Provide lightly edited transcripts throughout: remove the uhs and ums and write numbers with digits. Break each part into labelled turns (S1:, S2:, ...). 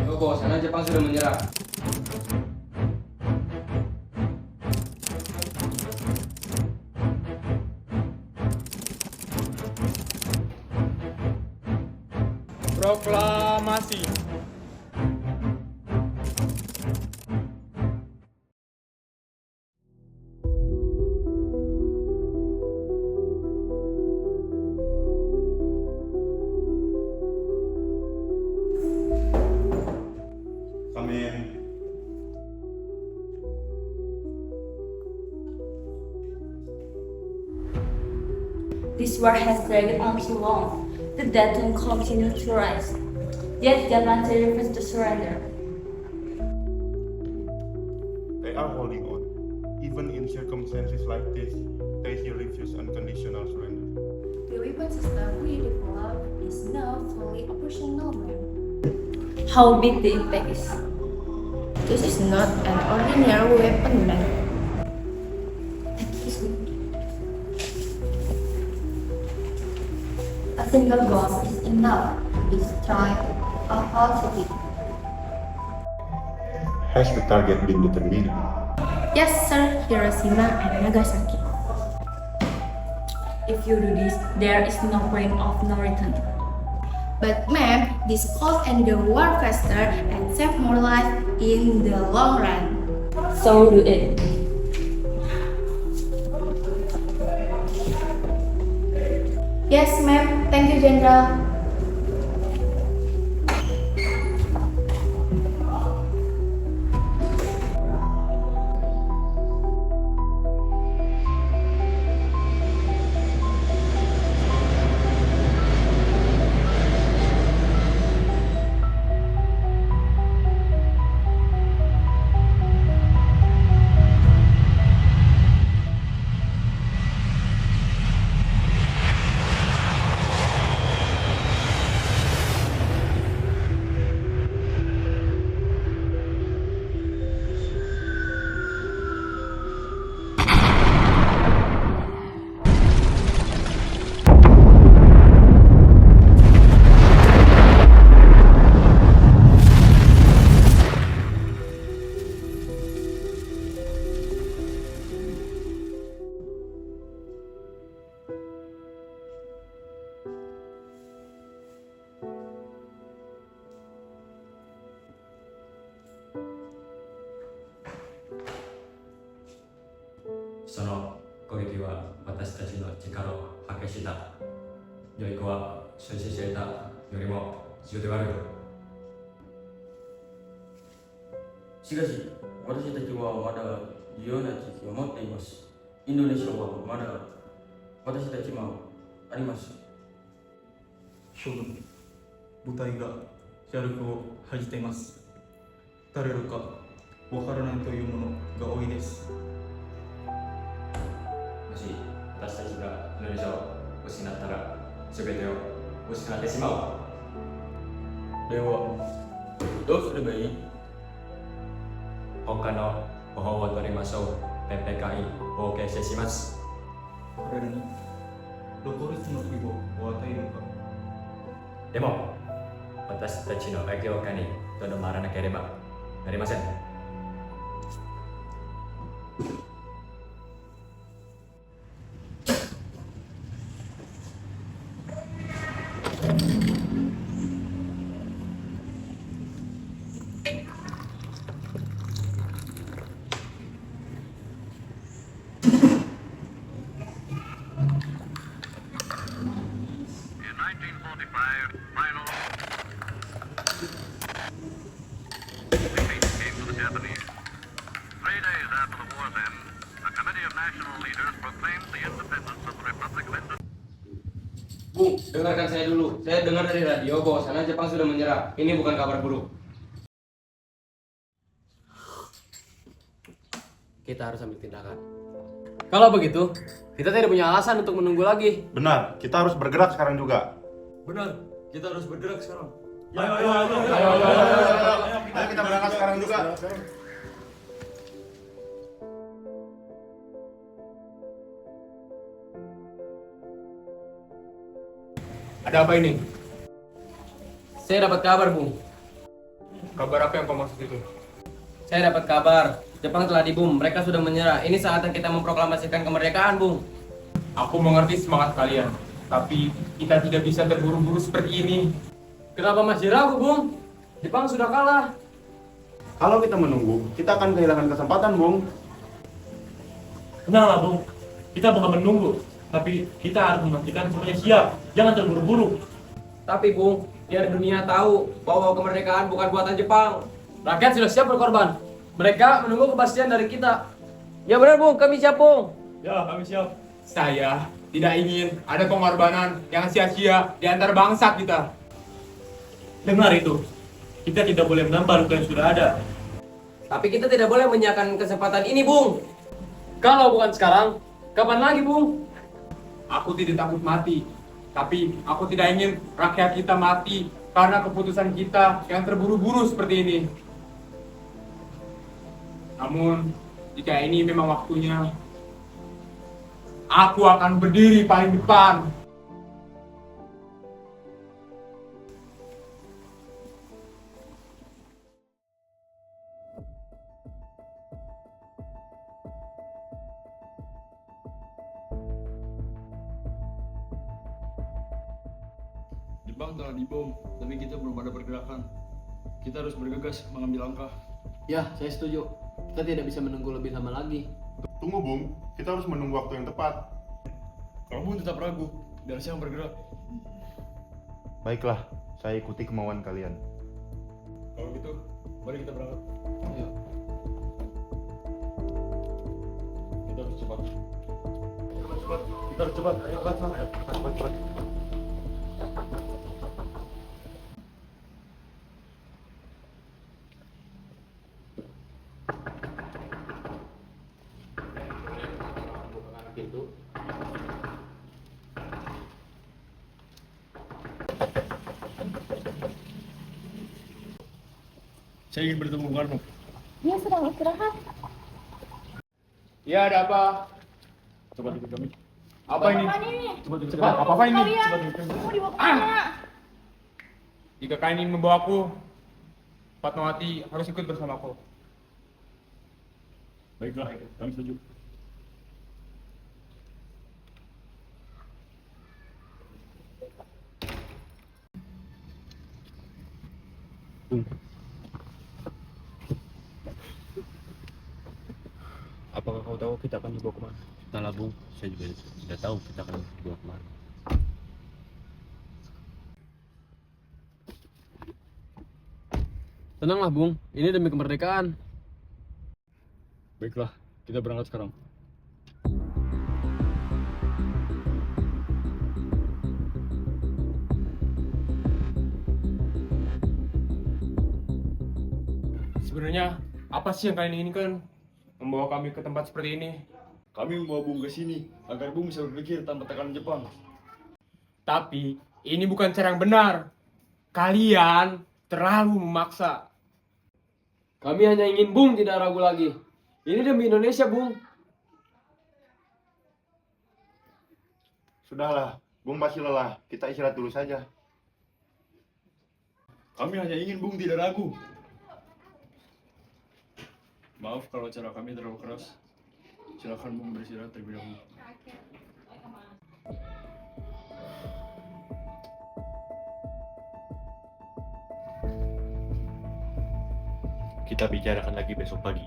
S1: Yoko, sana Jepang sudah menyerah.
S2: Proklamasi.
S3: Come in.
S4: This war has dragged on too long. The dead toll continues to rise. Yet Galvante refuses to surrender.
S3: They are holding on. Even in circumstances like this, they still refuse unconditional surrender.
S5: The weapon system we developed is now fully operational, ma'am.
S4: How big the impact is?
S5: This is not an ordinary weapon, ma'am.
S4: A single bomb is enough to destroy a whole city.
S3: Has the target been determined?
S5: Yes, sir. Hiroshima and Nagasaki.
S4: If you do this, there is no point of no return.
S5: But, ma'am, this could end the war faster and save more lives in the long run.
S4: So do it.
S5: Yes, ma'am. Thank you, General.
S2: Shogun、部隊が火力を吐いています。誰るかわからないというものが多いです。
S6: もし私たちが命を失ったら全てを失ってしまう。
S1: では、どうすればいい？
S6: 他の方法を取りましょう。PPKI を形成します。
S2: 彼らに6列の希望を与えるか。
S6: でも、私たちの影響下にとどまらなければなりません。
S1: Bung, dengarkan saya dulu. Saya dengar dari radio bahwasanya Jepang sudah menyerah. Ini bukan kabar buruk. Kita harus ambil tindakan.
S7: Kalau begitu, kita tidak punya alasan untuk menunggu lagi.
S3: Benar, kita harus bergerak sekarang juga.
S2: Benar, kita harus bergerak sekarang.
S3: Ayo kita berangkat sekarang juga.
S7: Ada apa ini? Saya dapat kabar, Bung.
S2: Kabar apa yang kau maksud itu?
S1: Saya dapat kabar, Jepang telah dibom, mereka sudah menyerah. Ini saatnya kita memproklamasikan kemerdekaan, Bung.
S2: Aku mengerti semangat kalian, tapi kita tidak bisa terburu-buru seperti ini.
S7: Kenapa masih ragu, Bung? Jepang sudah kalah.
S3: Kalau kita menunggu, kita akan kehilangan kesempatan, Bung.
S8: Tenanglah, Bung. Kita bukan menunggu, tapi kita harus memastikan semuanya siap. Jangan terburu-buru.
S1: Tapi, Bung, biar dunia tahu bahwa kemerdekaan bukan buatan Jepang.
S7: Rakyat sudah siap berkorban. Mereka menunggu kepastian dari kita.
S1: Ya benar, Bung, kami siap, Bung.
S8: Ya, kami siap.
S2: Saya tidak ingin ada pengorbanan yang sia-sia di antara bangsa kita.
S8: Dengar itu. Kita tidak boleh menambah luka yang sudah ada.
S1: Tapi kita tidak boleh menyiapkan kesempatan ini, Bung.
S7: Kalau bukan sekarang, kapan lagi, Bung?
S2: Aku tidak takut mati, tapi aku tidak ingin rakyat kita mati karena keputusan kita yang terburu-buru seperti ini. Namun, jika ini memang waktunya, aku akan berdiri paling depan.
S9: Jepang telah dibom, tapi kita belum ada pergerakan. Kita harus bergegas mengambil langkah.
S7: Ya, saya setuju. Kita tidak bisa menunggu lebih lama lagi.
S3: Tunggu, Bung. Kita harus menunggu waktu yang tepat.
S9: Kalau Bung tetap ragu, biar saya yang bergerak.
S3: Baiklah, saya ikuti kemauan kalian.
S9: Kalau gitu, mari kita berangkat.
S7: Ayo.
S9: Kita harus cepat.
S8: Kita harus cepat. Ayo, cepat.
S9: Saya ingin bertemu Bung Karno.
S5: Dia sedang istirahat.
S2: Ya, ada apa?
S9: Cepat ikut kami.
S2: Apa ini?
S9: Cepat ikut
S2: Cepat,
S9: kami.
S2: apa ini?
S9: Cepat ikut kami.
S5: Mau dibawa kemana?
S2: Jika kalian ingin membawaku, Fatmawati harus ikut bersamaku.
S9: Baiklah, kami setuju.
S6: Apakah kau tahu kita akan dibawa kemana?
S10: Entahlah, Bung, saya juga tidak tahu kita akan dibawa kemana.
S7: Tenanglah, Bung. Ini demi kemerdekaan.
S9: Baiklah, kita berangkat sekarang.
S2: Sebenarnya, apa sih yang kalian inginkan? Membawa kami ke tempat seperti ini.
S9: Kami membawa Bung ke sini agar Bung bisa berpikir tanpa tekanan Jepang.
S2: Tapi, ini bukan cara yang benar. Kalian terlalu memaksa.
S7: Kami hanya ingin Bung tidak ragu lagi. Ini demi Indonesia, Bung.
S3: Sudahlah, Bung pasti lelah. Kita istirahat dulu saja.
S9: Kami hanya ingin Bung tidak ragu. Maaf kalau cara kami terlalu keras. Silakan Bung beristirahat terlebih dahulu.
S10: Kita bicarakan lagi besok pagi.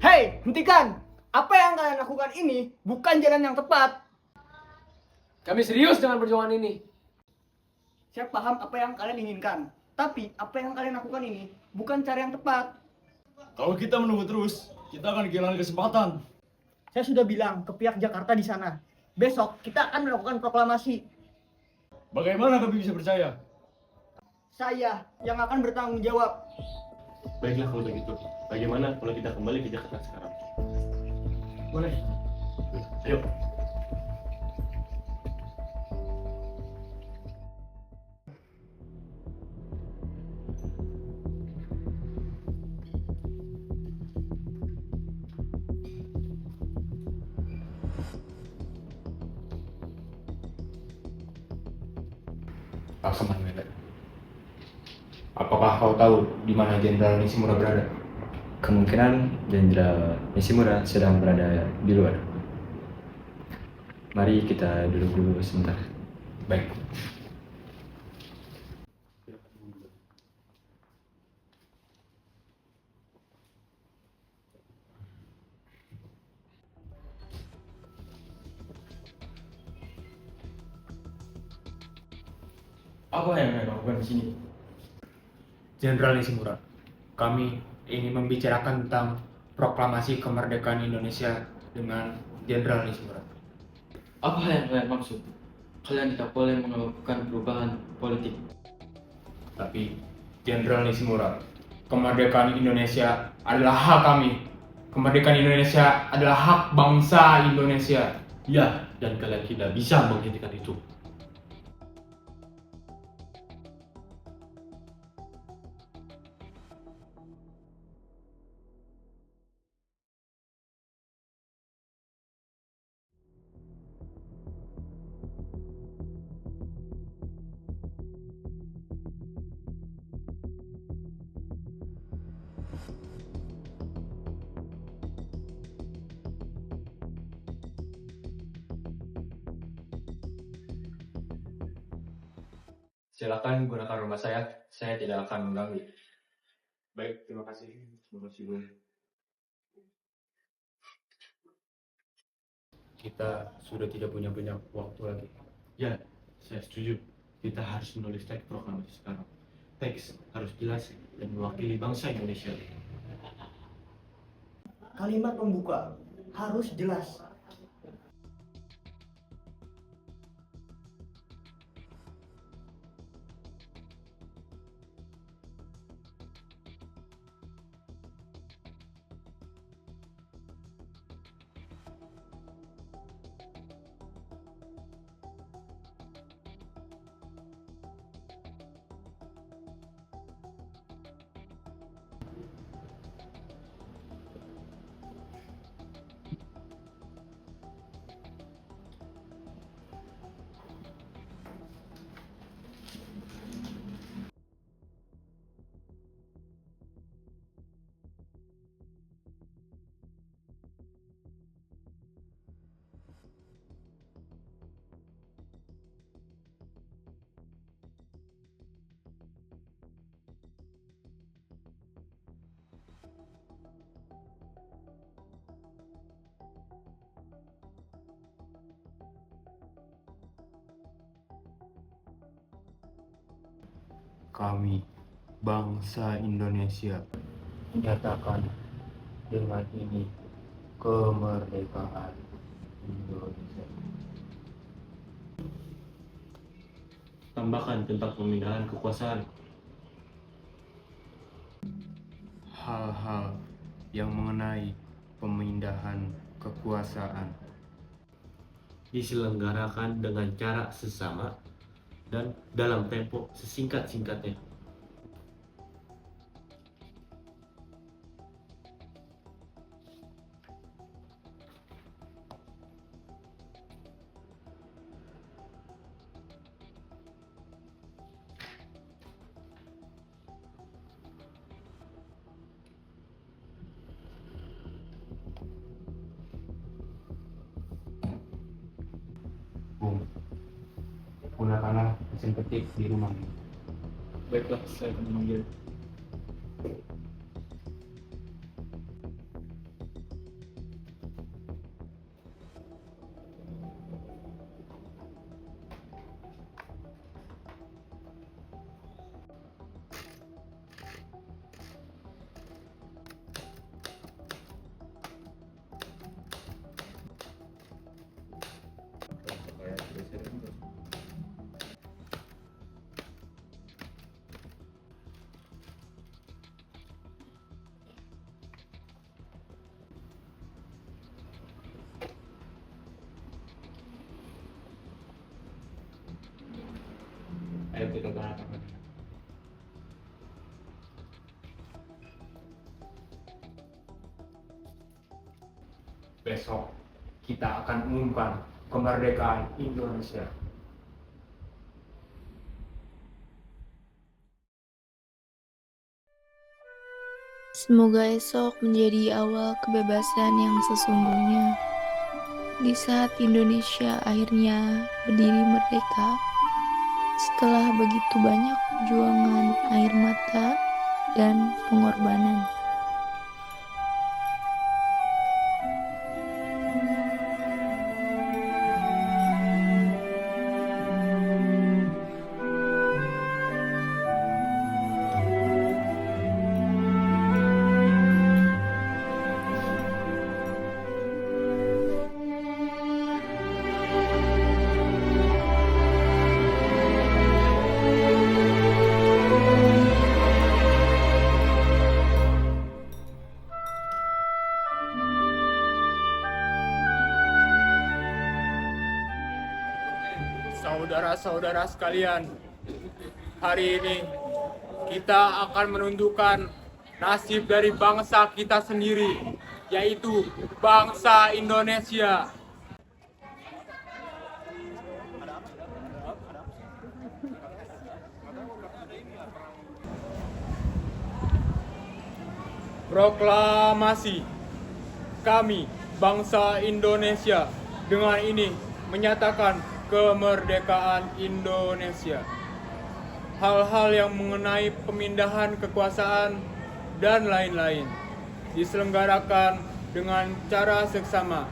S11: Hei, hentikan! Apa yang kalian lakukan ini bukan jalan yang tepat.
S7: Kami serius dengan perjuangan ini.
S11: Saya paham apa yang kalian inginkan. Tapi apa yang kalian lakukan ini bukan cara yang tepat.
S9: Kalau kita menunggu terus, kita akan kehilangan kesempatan.
S11: Saya sudah bilang ke pihak Jakarta di sana. Besok kita akan melakukan proklamasi.
S9: Bagaimana kami bisa percaya?
S11: Saya yang akan bertanggung jawab.
S10: Baiklah kalau begitu. Bagaimana kalau kita kembali ke Jakarta sekarang?
S9: Boleh.
S10: Ayo.
S6: Pasaman Mele. Apakah kau tahu di mana Jenderal Nishimura berada? Kemungkinan Jenderal Nishimura sedang berada di luar. Mari kita duduk dulu sebentar. Baik.
S7: Apa yang kalian lakukan di sini?
S6: Jenderal Nishimura, kami ingin membicarakan tentang proklamasi kemerdekaan Indonesia dengan Jenderal Nishimura.
S7: Apa yang kalian maksud? Kalian tidak boleh melakukan perubahan politik.
S6: Tapi Jenderal Nishimura, kemerdekaan Indonesia adalah hak kami. Kemerdekaan Indonesia adalah hak bangsa Indonesia.
S10: Ya, dan kalian tidak bisa menghentikan itu.
S6: Silakan gunakan rumah saya tidak akan mengganggu.
S10: Baik, terima kasih. Terima kasih, Bung.
S6: Kita sudah tidak punya banyak waktu lagi.
S10: Ya, saya setuju. Kita harus menulis teks proklamasi sekarang. Teks harus jelas dan mewakili bangsa Indonesia.
S11: Kalimat pembuka harus jelas.
S6: Kami, bangsa Indonesia, menyatakan dengan ini kemerdekaan Indonesia.
S10: Tambahkan tentang pemindahan kekuasaan.
S6: Hal-hal yang mengenai pemindahan kekuasaan
S10: Diselenggarakan dengan cara sesama dan dalam tempo sesingkat-singkatnya.
S6: Bung, gunakanlah mesin ketik di rumah.
S7: Baiklah, saya akan memanggil.
S6: Ayo kita gunakan. Besok kita akan umumkan kemerdekaan Indonesia.
S5: Semoga esok menjadi awal kebebasan yang sesungguhnya. Di saat Indonesia akhirnya berdiri merdeka, setelah begitu banyak perjuangan air mata dan pengorbanan.
S8: Saudara-saudara sekalian, hari ini kita akan menentukan nasib dari bangsa kita sendiri, yaitu bangsa Indonesia. Proklamasi. Kami, bangsa Indonesia, dengan ini menyatakan kemerdekaan Indonesia. Hal-hal yang mengenai pemindahan kekuasaan dan lain-lain diselenggarakan dengan cara seksama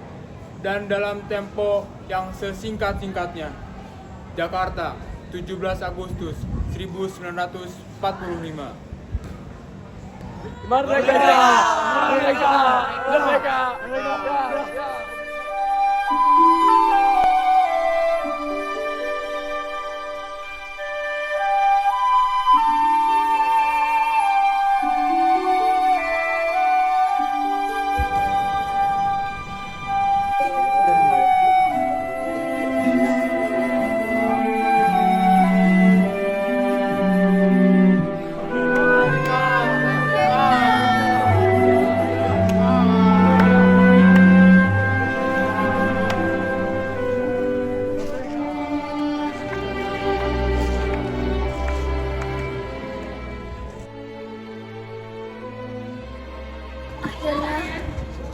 S8: dan dalam tempo yang sesingkat-singkatnya. Jakarta, 17 Agustus 1945. Merdeka! Merdeka! Merdeka! Merdeka!
S5: Akhirnya,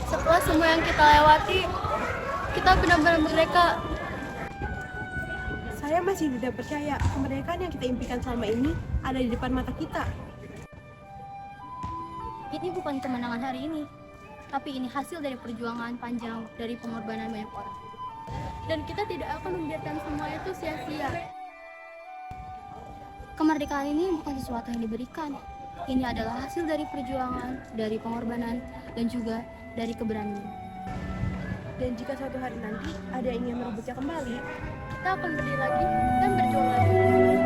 S5: setelah semua yang kita lewati, kita benar-benar merdeka.
S12: Saya masih tidak percaya kemerdekaan yang kita impikan selama ini ada di depan mata kita.
S5: Ini bukan kemenangan hari ini, tapi ini hasil dari perjuangan panjang dari pengorbanan banyak orang. Dan kita tidak akan membiarkan semua itu sia-sia. Kemerdekaan ini bukan sesuatu yang diberikan. Ini adalah hasil dari perjuangan, dari pengorbanan, dan juga dari keberanian.
S12: Dan jika suatu hari nanti ada yang ingin merebutnya kembali,
S5: kita akan berdiri lagi dan berjuang lagi.